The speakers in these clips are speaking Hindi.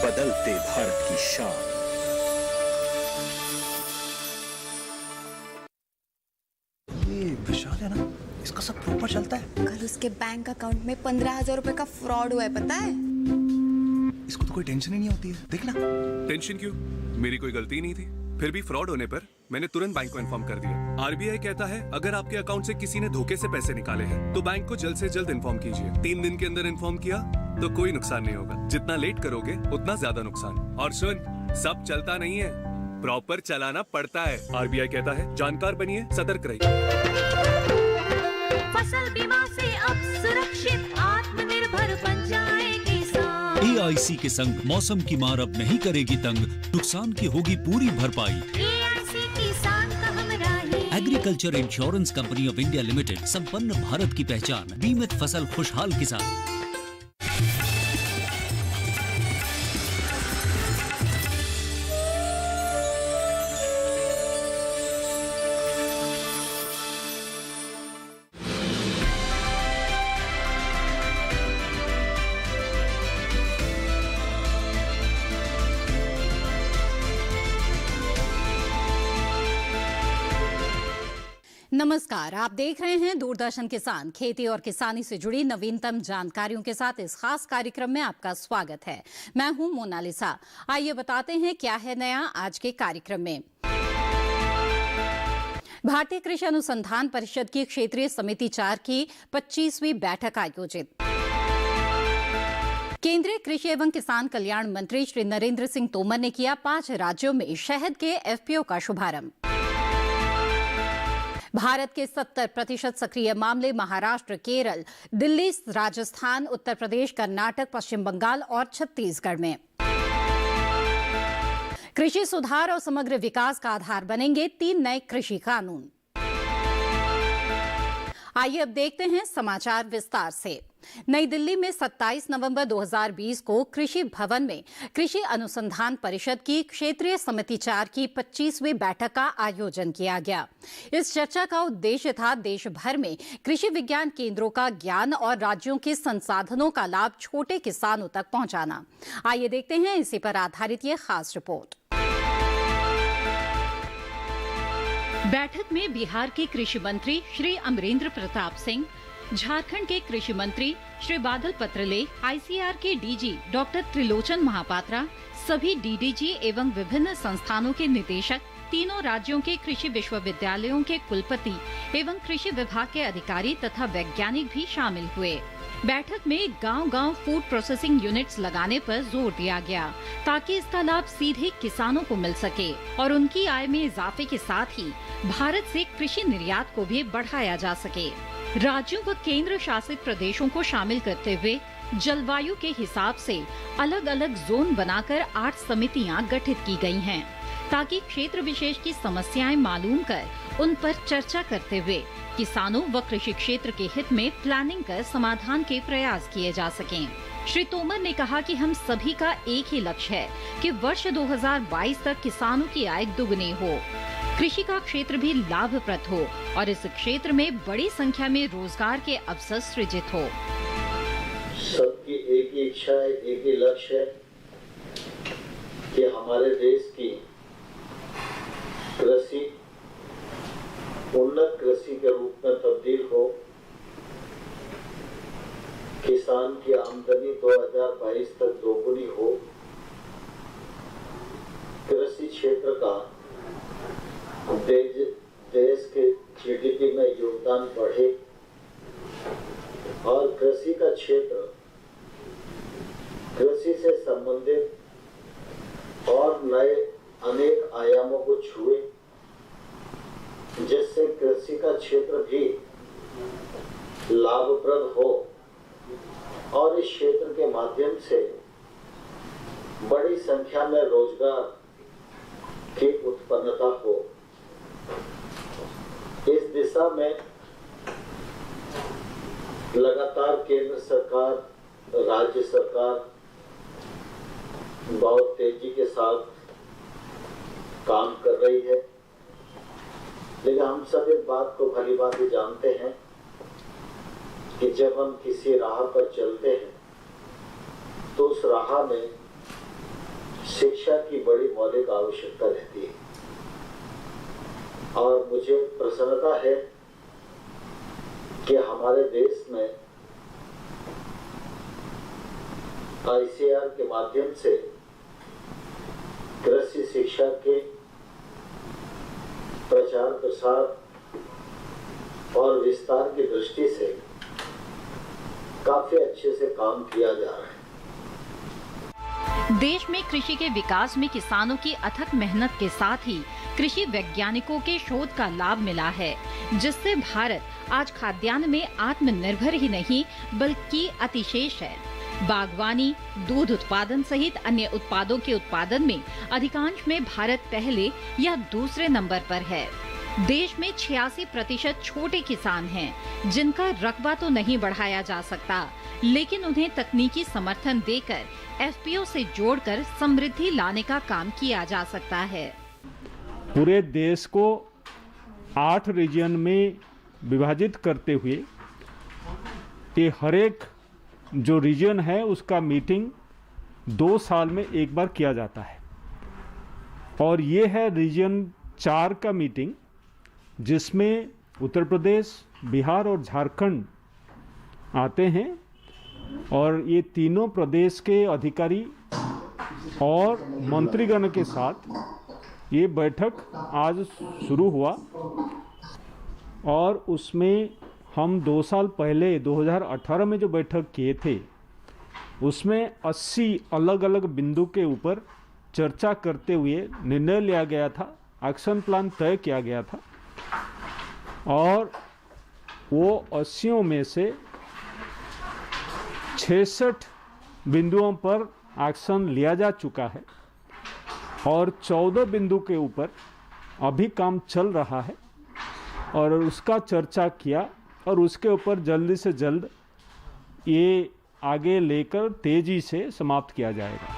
बदलते भारत की शान। ये विशाल है ना, इसका सब प्रॉपर चलता है। कल उसके बैंक अकाउंट में 15,000 रुपए का फ्रॉड हुआ है, पता है? इसको तो कोई टेंशन ही नहीं होती है, देखना। टेंशन क्यों? मेरी कोई गलती नहीं थी। फिर भी फ्रॉड होने पर मैंने तुरंत बैंक को इन्फॉर्म कर दिया। आरबीआई कहता है अगर आपके अकाउंट से किसी ने धोखे से पैसे निकाले हैं तो बैंक को जल्द से जल्द इन्फॉर्म कीजिए। 3 दिन के अंदर इन्फॉर्म किया तो कोई नुकसान नहीं होगा। जितना लेट करोगे उतना ज्यादा नुकसान। और सुन, सब चलता नहीं है, प्रॉपर चलाना पड़ता है। आरबीआई कहता है जानकार बनिए, सतर्क रहिए। फसल बीमा से अब सुरक्षित आत्मनिर्भर बन जाए किसान। एआईसी के संग मौसम की मार अब नहीं करेगी तंग, नुकसान की होगी पूरी भरपाई। एआईसी किसान का हमराही। Agriculture insurance company of India limited, संपन्न भारत की पहचान। बीमित फसल खुशहाल किसान। नमस्कार, आप देख रहे हैं दूरदर्शन किसान। खेती और किसानी से जुड़ी नवीनतम जानकारियों के साथ इस खास कार्यक्रम में आपका स्वागत है। मैं हूं मोनालिसा। आइए बताते हैं क्या है नया आज के कार्यक्रम में। भारतीय कृषि अनुसंधान परिषद की क्षेत्रीय समिति 4 की 25वीं बैठक आयोजित। केंद्रीय कृषि एवं किसान कल्याण मंत्री श्री नरेंद्र सिंह तोमर ने किया 5 राज्यों में शहद के एफपीओ का शुभारंभ। भारत के 70% सक्रिय मामले महाराष्ट्र, केरल, दिल्ली, राजस्थान, उत्तर प्रदेश, कर्नाटक, पश्चिम बंगाल और छत्तीसगढ़ में। कृषि सुधार और समग्र विकास का आधार बनेंगे 3 नए कृषि कानून। आइए अब देखते हैं समाचार विस्तार से। नई दिल्ली में 27 नवंबर 2020 को कृषि भवन में कृषि अनुसंधान परिषद की क्षेत्रीय समिति 4 की 25वीं बैठक का आयोजन किया गया। इस चर्चा का उद्देश्य था देश भर में कृषि विज्ञान केंद्रों का ज्ञान और राज्यों के संसाधनों का लाभ छोटे किसानों तक पहुंचाना। आइए देखते हैं इसी पर आधारित ये खास रिपोर्ट। बैठक में बिहार के कृषि मंत्री श्री अमरेंद्र प्रताप सिंह, झारखंड के कृषि मंत्री श्री बादल पत्रलेख, आईसीआर के डीजी डॉक्टर त्रिलोचन महापात्रा, सभी डीडीजी एवं विभिन्न संस्थानों के निदेशक, तीनों राज्यों के कृषि विश्वविद्यालयों के कुलपति एवं कृषि विभाग के अधिकारी तथा वैज्ञानिक भी शामिल हुए। बैठक में गांव-गांव फूड प्रोसेसिंग यूनिट्स लगाने पर जोर दिया गया ताकि इसका लाभ सीधे किसानों को मिल सके और उनकी आय में इजाफे के साथ ही भारत से कृषि निर्यात को भी बढ़ाया जा सके। राज्यों व केंद्र शासित प्रदेशों को शामिल करते हुए जलवायु के हिसाब से अलग अलग जोन बनाकर 8 समितियां गठित की गई हैं, ताकि क्षेत्र विशेष की समस्याएं मालूम कर उन पर चर्चा करते हुए किसानों व कृषि क्षेत्र के हित में प्लानिंग कर समाधान के प्रयास किए जा सकें। श्री तोमर ने कहा कि हम सभी का एक ही लक्ष्य है कि वर्ष 2022 तक किसानों की आय दुगनी हो, कृषि का क्षेत्र भी लाभप्रद हो और इस क्षेत्र में बड़ी संख्या में रोजगार के अवसर सृजित हो। सबकी एक ही इच्छा है, एक ही लक्ष्य है कि हमारे देश की कृषि उन्नत कृषि के रूप में तब्दील हो, किसान की आमदनी 2022 तक दोगुनी हो, कृषि क्षेत्र का देश के जीडीपी में योगदान बढ़े और कृषि का क्षेत्र कृषि से संबंधित और नए अनेक आयामों को छुए, जिससे कृषि का क्षेत्र भी लाभप्रद हो और इस क्षेत्र के माध्यम से बड़ी संख्या में रोजगार की उत्पन्नता हो। इस दिशा में लगातार केंद्र सरकार, राज्य सरकार बहुत तेजी के साथ काम कर रही है, लेकिन हम सब इस बात को भली भांति जानते हैं कि जब हम किसी राह पर चलते हैं तो उस राह में शिक्षा की बड़ी मौलिक आवश्यकता रहती है और मुझे प्रसन्नता है कि हमारे देश में ICAR के माध्यम से कृषि शिक्षा के प्रचार प्रसार और विस्तार की दृष्टि से काफी अच्छे से काम किया जा रहा है। देश में कृषि के विकास में किसानों की अथक मेहनत के साथ ही कृषि वैज्ञानिकों के शोध का लाभ मिला है, जिससे भारत आज खाद्यान्न में आत्मनिर्भर ही नहीं बल्कि अतिशेष है। बागवानी, दूध उत्पादन सहित अन्य उत्पादों के उत्पादन में अधिकांश में भारत पहले या दूसरे नंबर पर है। देश में 86% छोटे किसान हैं, जिनका रकबा तो नहीं बढ़ाया जा सकता, लेकिन उन्हें तकनीकी समर्थन देकर FPO से जोड़कर समृद्धि लाने का काम किया जा सकता है। पूरे देश को 8 रीजन में विभाजित करते हुए ये हर एक जो रीजन है उसका मीटिंग 2 साल में एक बार किया जाता है और ये है रीजन 4 का मीटिंग, जिसमें उत्तर प्रदेश, बिहार और झारखंड आते हैं और ये तीनों प्रदेश के अधिकारी और मंत्रीगण के साथ ये बैठक आज शुरू हुआ और उसमें हम 2 साल पहले 2018 में जो बैठक किए थे उसमें 80 अलग अलग बिंदु के ऊपर चर्चा करते हुए निर्णय लिया गया था, एक्शन प्लान तय किया गया था और वो 80 में से 66 बिंदुओं पर एक्शन लिया जा चुका है और 14 बिंदु के ऊपर अभी काम चल रहा है और उसका चर्चा किया और उसके ऊपर जल्दी से जल्द ये आगे लेकर तेजी से समाप्त किया जाएगा।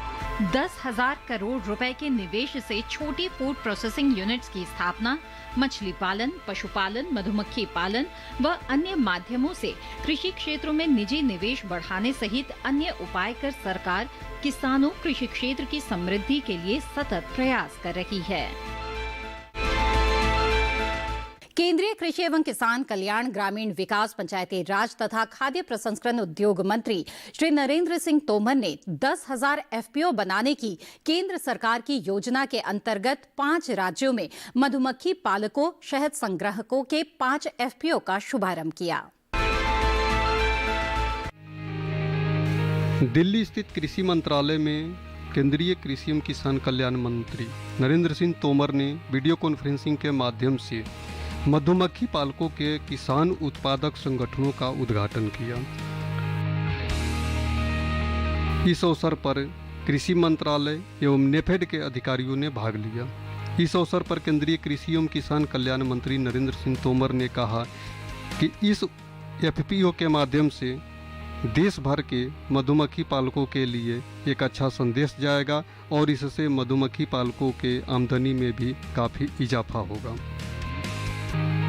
10,000 करोड़ रुपए के निवेश से छोटी फूड प्रोसेसिंग यूनिट्स की स्थापना, मछली पालन, पशुपालन, मधुमक्खी पालन व अन्य माध्यमों से कृषि क्षेत्रों में निजी निवेश बढ़ाने सहित अन्य उपाय कर सरकार किसानों, कृषि क्षेत्र की समृद्धि के लिए सतत प्रयास कर रही है। केंद्रीय कृषि एवं किसान कल्याण, ग्रामीण विकास, पंचायती राज तथा खाद्य प्रसंस्करण उद्योग मंत्री श्री नरेंद्र सिंह तोमर ने 10,000 FPO बनाने की केंद्र सरकार की योजना के अंतर्गत 5 राज्यों में मधुमक्खी पालकों, शहद संग्राहकों के 5 FPO का शुभारंभ किया। दिल्ली स्थित कृषि मंत्रालय में केंद्रीय कृषि एवं किसान कल्याण मंत्री नरेंद्र सिंह तोमर ने वीडियो कॉन्फ्रेंसिंग के माध्यम से मधुमक्खी पालकों के किसान उत्पादक संगठनों का उद्घाटन किया। इस अवसर पर कृषि मंत्रालय एवं नेफेड के अधिकारियों ने भाग लिया। इस अवसर पर केंद्रीय कृषि एवं किसान कल्याण मंत्री नरेंद्र सिंह तोमर ने कहा कि इस FPO के माध्यम से देश भर के मधुमक्खी पालकों के लिए एक अच्छा संदेश जाएगा और इससे मधुमक्खी पालकों के आमदनी में भी काफ़ी इजाफा होगा।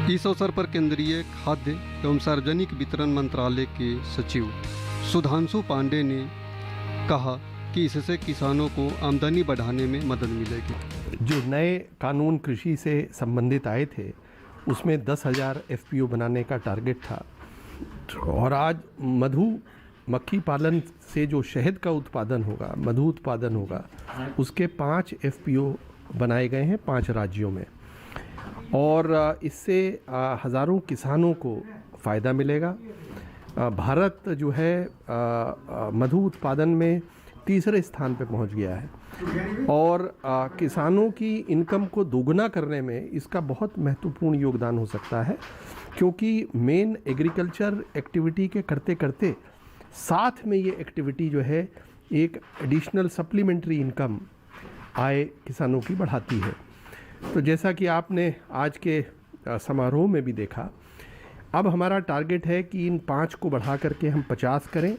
इस अवसर पर केंद्रीय खाद्य एवं सार्वजनिक वितरण मंत्रालय के सचिव सुधांशु पांडे ने कहा कि इससे किसानों को आमदनी बढ़ाने में मदद मिलेगी। जो नए कानून कृषि से संबंधित आए थे उसमें 10,000 FPO बनाने का टारगेट था और आज मधुमक्खी पालन से जो शहद का उत्पादन होगा, मधु उत्पादन होगा, उसके 5 FPO बनाए गए हैं 5 राज्यों में और इससे हज़ारों किसानों को फ़ायदा मिलेगा। भारत जो है मधु उत्पादन में तीसरे स्थान पे पहुंच गया है और किसानों की इनकम को दोगुना करने में इसका बहुत महत्वपूर्ण योगदान हो सकता है, क्योंकि मेन एग्रीकल्चर एक्टिविटी के करते करते साथ में ये एक्टिविटी जो है एक एडिशनल सप्लीमेंट्री इनकम आय किसानों की बढ़ाती है। तो जैसा कि आपने आज के समारोह में भी देखा, अब हमारा टारगेट है कि इन 5 को बढ़ा करके हम 50 करें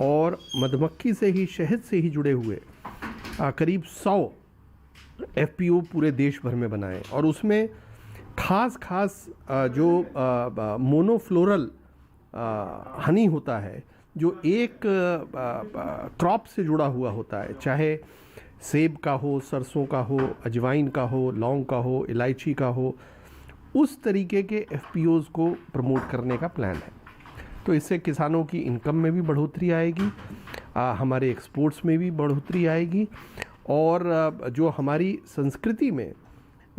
और मधुमक्खी से ही, शहद से ही जुड़े हुए करीब 100 FPO पूरे देश भर में बनाएं और उसमें खास जो मोनोफ्लोरल हनी होता है, जो एक क्रॉप से जुड़ा हुआ होता है, चाहे सेब का हो, सरसों का हो, अजवाइन का हो, लौंग का हो, इलायची का हो, उस तरीके के एफपीओज़ को प्रमोट करने का प्लान है। तो इससे किसानों की इनकम में भी बढ़ोतरी आएगी, हमारे एक्सपोर्ट्स में भी बढ़ोतरी आएगी, और जो हमारी संस्कृति में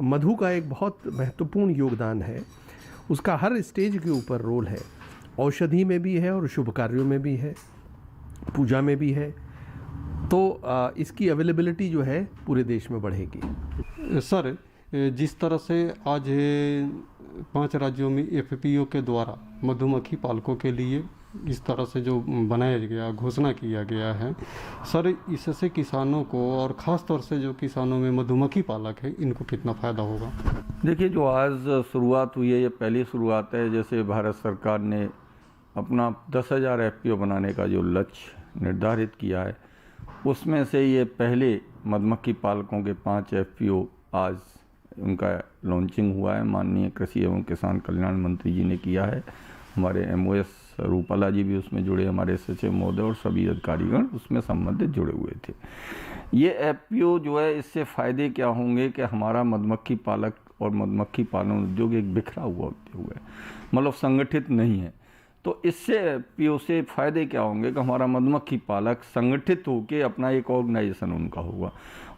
मधु का एक बहुत महत्वपूर्ण योगदान है, उसका हर स्टेज के ऊपर रोल है। औषधि में भी है और शुभ कार्यों में भी है, पूजा में भी है। तो इसकी अवेलेबिलिटी जो है पूरे देश में बढ़ेगी। सर, जिस तरह से आज 5 राज्यों में एफपीओ के द्वारा मधुमक्खी पालकों के लिए इस तरह से जो बनाया गया, घोषणा किया गया है, सर इससे किसानों को और ख़ास तौर से जो किसानों में मधुमक्खी पालक है, इनको कितना फ़ायदा होगा? देखिए, जो आज शुरुआत हुई है, ये पहली शुरुआत है। जैसे भारत सरकार ने अपना 10,000 एफपीओ बनाने का जो लक्ष्य निर्धारित किया है, उसमें से ये पहले मधुमक्खी पालकों के 5 एफपीओ आज उनका लॉन्चिंग हुआ है। माननीय कृषि एवं किसान कल्याण मंत्री जी ने किया है। हमारे एमओएस रूपाला जी भी उसमें जुड़े, हमारे सचिव महोदय और सभी अधिकारीगण उसमें संबंधित जुड़े हुए थे। ये एफपीओ जो है, इससे फ़ायदे क्या होंगे कि हमारा मधुमक्खी पालक और मधुमक्खी पालन उद्योग एक बिखरा हुआ उद्योग है, मतलब संगठित नहीं है। तो इससे एफपीओ से फ़ायदे क्या होंगे कि हमारा मधुमक्खी पालक संगठित होकर अपना एक ऑर्गेनाइजेशन उनका होगा।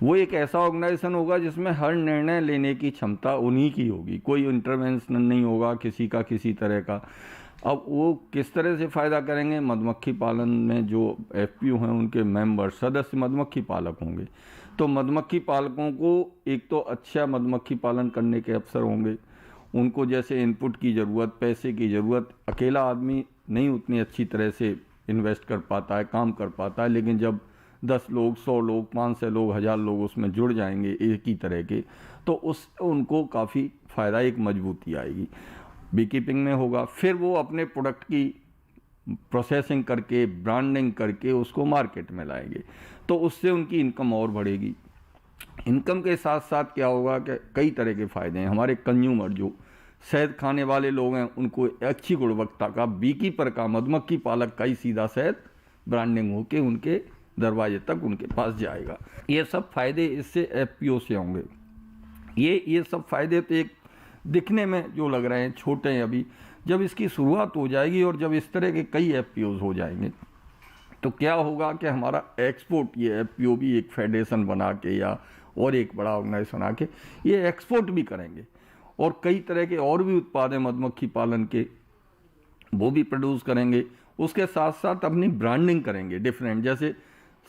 वो एक ऐसा ऑर्गेनाइजेशन होगा जिसमें हर निर्णय लेने की क्षमता उन्हीं की होगी, कोई इंटरवेंशन नहीं होगा किसी का किसी तरह का। अब वो किस तरह से फ़ायदा करेंगे? मधुमक्खी पालन में जो एफपीओ हैं उनके मेंबर सदस्य मधुमक्खी पालक होंगे। तो मधुमक्खी पालकों को एक तो अच्छा मधुमक्खी पालन करने के अवसर होंगे। उनको जैसे इनपुट की ज़रूरत, पैसे की ज़रूरत, अकेला आदमी नहीं उतनी अच्छी तरह से इन्वेस्ट कर पाता है, काम कर पाता है, लेकिन जब 10 लोग, 100 लोग, 500 लोग, 1000 लोग उसमें जुड़ जाएंगे एक ही तरह के, तो उस उनको काफ़ी फ़ायदा, एक मजबूती आएगी। बीकीपिंग में होगा, फिर वो अपने प्रोडक्ट की प्रोसेसिंग करके, ब्रांडिंग करके उसको मार्केट में लाएंगे, तो उससे उनकी इनकम और बढ़ेगी। इनकम के साथ साथ क्या होगा कि कई तरह के फ़ायदे हैं। हमारे कंज्यूमर जो शहद खाने वाले लोग हैं, उनको अच्छी गुणवत्ता का बीकीपर का, मधुमक्खी पालक का ही सीधा शहद ब्रांडिंग होके उनके दरवाजे तक उनके पास जाएगा। ये सब फ़ायदे इससे एफपीओ से होंगे। ये सब फ़ायदे तो एक दिखने में जो लग रहे हैं छोटे हैं अभी, जब इसकी शुरुआत हो जाएगी और जब इस तरह के कई एफपीओज हो जाएंगे, तो क्या होगा कि हमारा एक्सपोर्ट, ये एफपीओ भी एक फेडरेशन बना के या और एक बड़ा ऑर्गेनाइजेशन बना के ये एक्सपोर्ट भी करेंगे, और कई तरह के और भी उत्पाद हैं मधुमक्खी पालन के, वो भी प्रोड्यूस करेंगे। उसके साथ साथ अपनी ब्रांडिंग करेंगे डिफरेंट, जैसे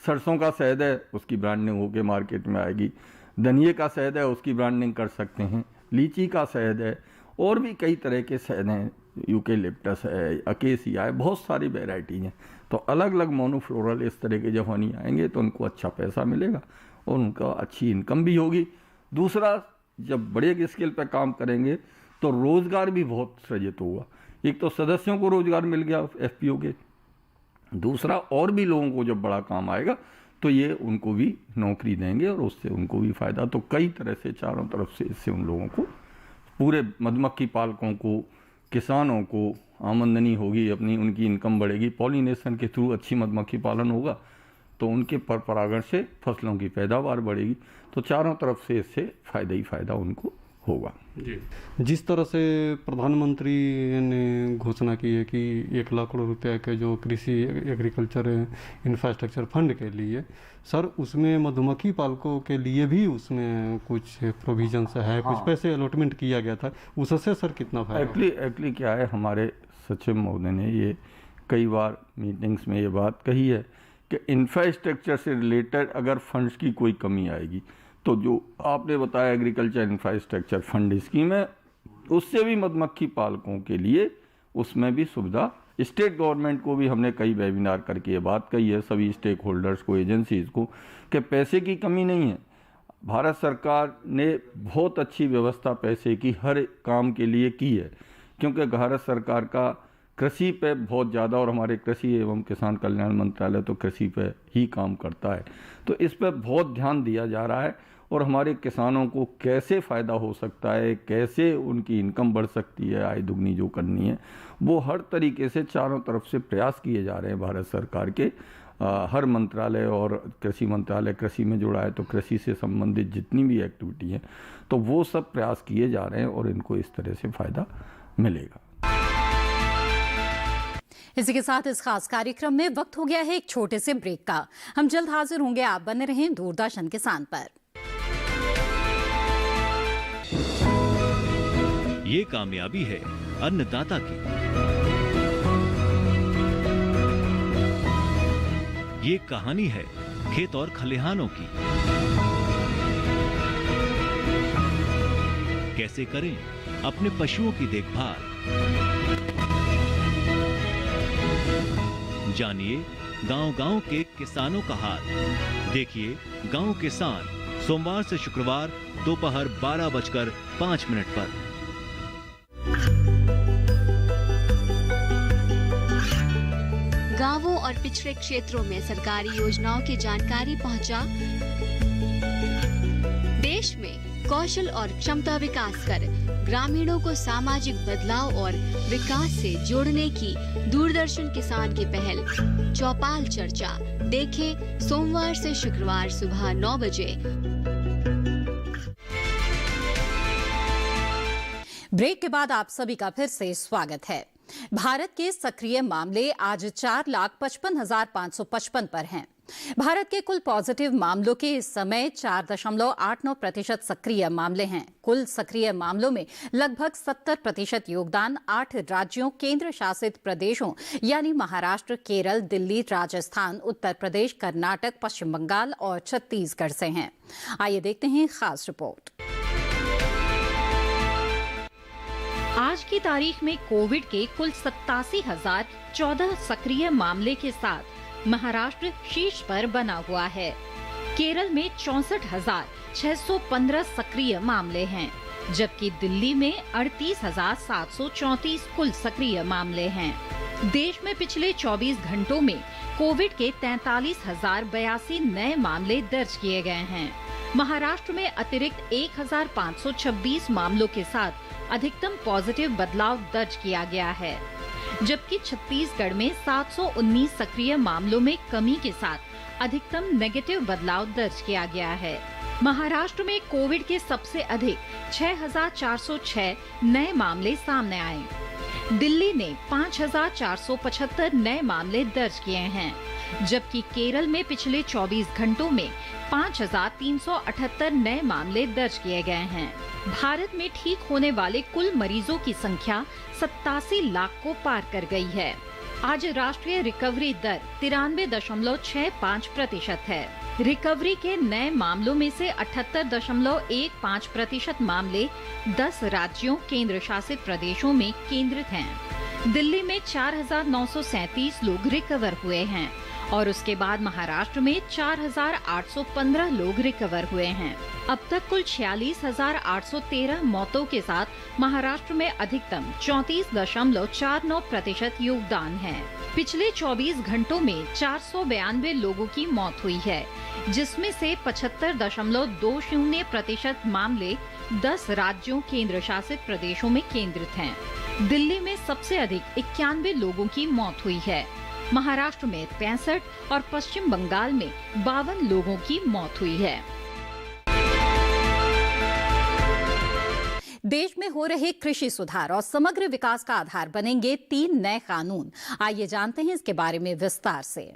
सरसों का शहद है, उसकी ब्रांडिंग होके मार्केट में आएगी। धनिए का शहद है, उसकी ब्रांडिंग कर सकते हैं। लीची का शहद है, और भी कई तरह के शहद हैं, यूकेलिप्टस है, अकेसिया है, बहुत सारी वेराइटी हैं। तो अलग अलग मोनोफ्लोरल इस तरह के जब हनी आएंगे तो उनको अच्छा पैसा मिलेगा और उनका अच्छी इनकम भी होगी। दूसरा, जब बड़े स्केल पर काम करेंगे तो रोज़गार भी बहुत सृजित होगा। एक तो सदस्यों को रोज़गार मिल गया एफपीओ के, दूसरा और भी लोगों को जब बड़ा काम आएगा तो ये उनको भी नौकरी देंगे और उससे उनको भी फ़ायदा। तो कई तरह से चारों तरफ से इससे उन लोगों को, पूरे मधुमक्खी पालकों को, किसानों को आमदनी होगी अपनी, उनकी इनकम बढ़ेगी। पॉलिनेशन के थ्रू अच्छी मधुमक्खी पालन होगा तो उनके पर परागण से फसलों की पैदावार बढ़ेगी। तो चारों तरफ से इससे फ़ायदा ही फ़ायदा उनको होगा। जी, जिस तरह से प्रधानमंत्री ने घोषणा की है कि 1 लाख करोड़ रुपए के जो कृषि एग्रीकल्चर इंफ्रास्ट्रक्चर फंड के लिए, सर उसमें मधुमक्खी पालकों के लिए भी उसमें कुछ प्रोविजंस है, कुछ पैसे अलॉटमेंट किया गया था, उससे सर कितना फायदा? एक्चुअली क्या है, हमारे सचिव महोदय ने ये कई बार मीटिंग्स में ये बात कही है कि इंफ्रास्ट्रक्चर से रिलेटेड अगर फंड्स की कोई कमी आएगी तो जो आपने बताया एग्रीकल्चर इंफ्रास्ट्रक्चर फंड स्कीम है, उससे भी मधुमक्खी पालकों के लिए उसमें भी सुविधा। स्टेट गवर्नमेंट को भी हमने कई वेबिनार करके ये बात कही है, सभी स्टेक होल्डर्स को, एजेंसीज़ को, कि पैसे की कमी नहीं है। भारत सरकार ने बहुत अच्छी व्यवस्था पैसे की हर काम के लिए की है, क्योंकि भारत सरकार का कृषि पे बहुत ज़्यादा, और हमारे कृषि एवं किसान कल्याण मंत्रालय तो कृषि पे ही काम करता है, तो इस पर बहुत ध्यान दिया जा रहा है। और हमारे किसानों को कैसे फ़ायदा हो सकता है, कैसे उनकी इनकम बढ़ सकती है, आय दुगनी जो करनी है, वो हर तरीके से चारों तरफ से प्रयास किए जा रहे हैं भारत सरकार के। हर मंत्रालय और कृषि मंत्रालय कृषि में जुड़ा है, तो कृषि से संबंधित जितनी भी एक्टिविटी है तो वो सब प्रयास किए जा रहे हैं और इनको इस तरह से फ़ायदा मिलेगा। इसी के साथ इस खास कार्यक्रम में वक्त हो गया है एक छोटे से ब्रेक का। हम जल्द हाजिर होंगे, आप बने रहें दूरदर्शन किसान पर। ये कामयाबी है अन्नदाता की, ये कहानी है खेत और खलिहानों की। कैसे करें अपने पशुओं की देखभाल, जानिए गांव-गांव के किसानों का हाल। देखिए गांव किसान सोमवार से शुक्रवार दोपहर 12:05 पर। गांवों और पिछड़े क्षेत्रों में सरकारी योजनाओं की जानकारी पहुंचा। देश में कौशल और क्षमता विकास कर ग्रामीणों को सामाजिक बदलाव और विकास से जोड़ने की दूरदर्शन किसान की पहल चौपाल चर्चा देखें सोमवार से शुक्रवार सुबह 9 बजे। ब्रेक के बाद आप सभी का फिर से स्वागत है। भारत के सक्रिय मामले आज 4,55,555 पर हैं। भारत के कुल पॉजिटिव मामलों के इस समय 4.89% सक्रिय मामले हैं। कुल सक्रिय मामलों में लगभग 70% योगदान 8 राज्यों केंद्र शासित प्रदेशों यानी महाराष्ट्र, केरल, दिल्ली, राजस्थान, उत्तर प्रदेश, कर्नाटक, पश्चिम बंगाल और छत्तीसगढ़ से हैं। आइए देखते हैं खास रिपोर्ट। आज की तारीख में कोविड के कुल 87,014 सक्रिय मामले के साथ महाराष्ट्र शीर्ष पर बना हुआ है। केरल में 64,615 सक्रिय मामले हैं, जबकि दिल्ली में 38,734 कुल सक्रिय मामले हैं। देश में पिछले 24 घंटों में कोविड के 43,082 नए मामले दर्ज किए गए हैं। महाराष्ट्र में अतिरिक्त 1,526 मामलों के साथ अधिकतम पॉजिटिव बदलाव दर्ज किया गया है, जबकि छत्तीसगढ़ में 719 सक्रिय मामलों में कमी के साथ अधिकतम नेगेटिव बदलाव दर्ज किया गया है। महाराष्ट्र में कोविड के सबसे अधिक 6,406 नए मामले सामने आए। दिल्ली ने 5,475 नए मामले दर्ज किए हैं, जबकि केरल में पिछले 24 घंटों में 5,378 नए मामले दर्ज किए गए हैं। भारत में ठीक होने वाले कुल मरीजों की संख्या 87 लाख को पार कर गई है। आज राष्ट्रीय रिकवरी दर 93.65% है। रिकवरी के नए मामलों में से 78.15% मामले 10 राज्यों केंद्र शासित प्रदेशों में केंद्रित हैं। दिल्ली में 4,937 लोग रिकवर हुए हैं और उसके बाद महाराष्ट्र में 4,815 लोग रिकवर हुए हैं। अब तक कुल 46,813 मौतों के साथ महाराष्ट्र में अधिकतम 34.49% योगदान है। पिछले 24 घंटों में 492 लोगों की मौत हुई है, जिसमें से 75.20% मामले 10 राज्यों केंद्र शासित प्रदेशों में केंद्रित हैं। दिल्ली में सबसे अधिक 91 लोगों की मौत हुई है। महाराष्ट्र में 65 और पश्चिम बंगाल में 52 लोगों की मौत हुई है। देश में हो रहे कृषि सुधार और समग्र विकास का आधार बनेंगे 3 नए कानून। आइए जानते हैं इसके बारे में विस्तार से।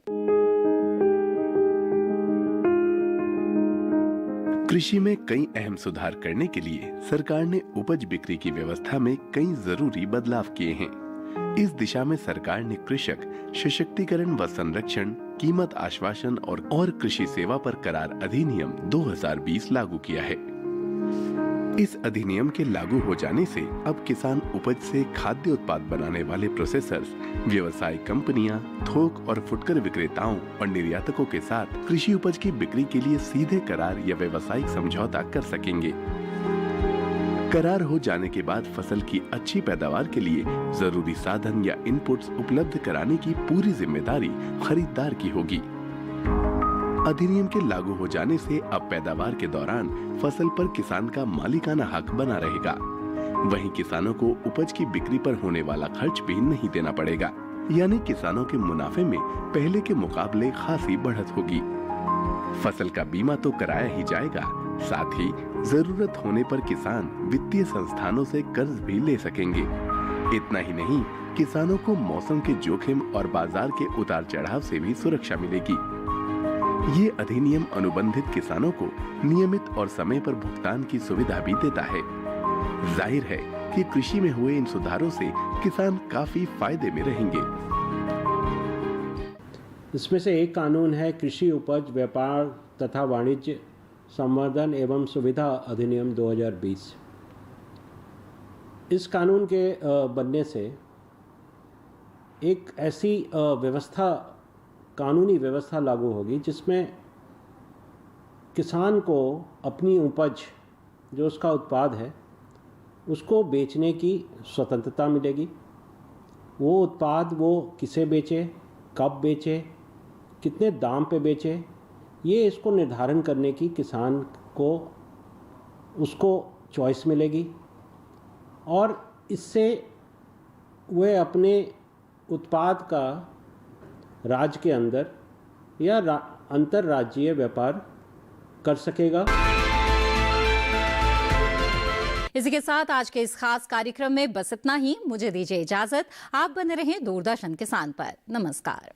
कृषि में कई अहम सुधार करने के लिए सरकार ने उपज बिक्री की व्यवस्था में कई जरूरी बदलाव किए हैं। इस दिशा में सरकार ने कृषक सशक्तिकरण व संरक्षण, कीमत आश्वासन और कृषि सेवा पर करार अधिनियम 2020 लागू किया है। इस अधिनियम के लागू हो जाने से अब किसान उपज से खाद्य उत्पाद बनाने वाले प्रोसेसर्स, व्यवसायिक कंपनियां, थोक और फुटकर विक्रेताओं और निर्यातकों के साथ कृषि उपज की बिक्री के लिए सीधे करार या व्यवसायिक समझौता कर सकेंगे। करार हो जाने के बाद फसल की अच्छी पैदावार के लिए जरूरी साधन या इनपुट्स उपलब्ध कराने की पूरी जिम्मेदारी खरीदार की होगी। अधिनियम के लागू हो जाने से अब पैदावार के दौरान फसल पर किसान का मालिकाना हक बना रहेगा। वहीं किसानों को उपज की बिक्री पर होने वाला खर्च भी नहीं देना पड़ेगा। यानी किसानों के मुनाफे में पहले के मुकाबले खासी बढ़त होगी। फसल का बीमा तो कराया ही जाएगा, साथ ही जरूरत होने पर किसान वित्तीय संस्थानों से कर्ज भी ले सकेंगे। इतना ही नहीं, किसानों को मौसम के जोखिम और बाजार के उतार चढ़ाव से भी सुरक्षा मिलेगी। ये अधिनियम अनुबंधित किसानों को नियमित और समय पर भुगतान की सुविधा भी देता है। जाहिर है कि कृषि में हुए इन सुधारों से किसान काफी फायदे में रहेंगे। इसमें से एक कानून है कृषि उपज व्यापार तथा वाणिज्य संवर्धन एवं सुविधा अधिनियम 2020। इस कानून के बनने से एक ऐसी व्यवस्था, कानूनी व्यवस्था लागू होगी जिसमें किसान को अपनी उपज, जो उसका उत्पाद है, उसको बेचने की स्वतंत्रता मिलेगी। वो उत्पाद वो किसे बेचे, कब बेचे, कितने दाम पे बेचे, ये इसको निर्धारण करने की किसान को उसको चॉइस मिलेगी और इससे वह अपने उत्पाद का राज्य के अंदर या अंतर्राज्यीय व्यापार कर सकेगा। इसी के साथ आज के इस खास कार्यक्रम में बस इतना ही। मुझे दीजिए इजाजत। आप बने रहें दूरदर्शन किसान पर। नमस्कार।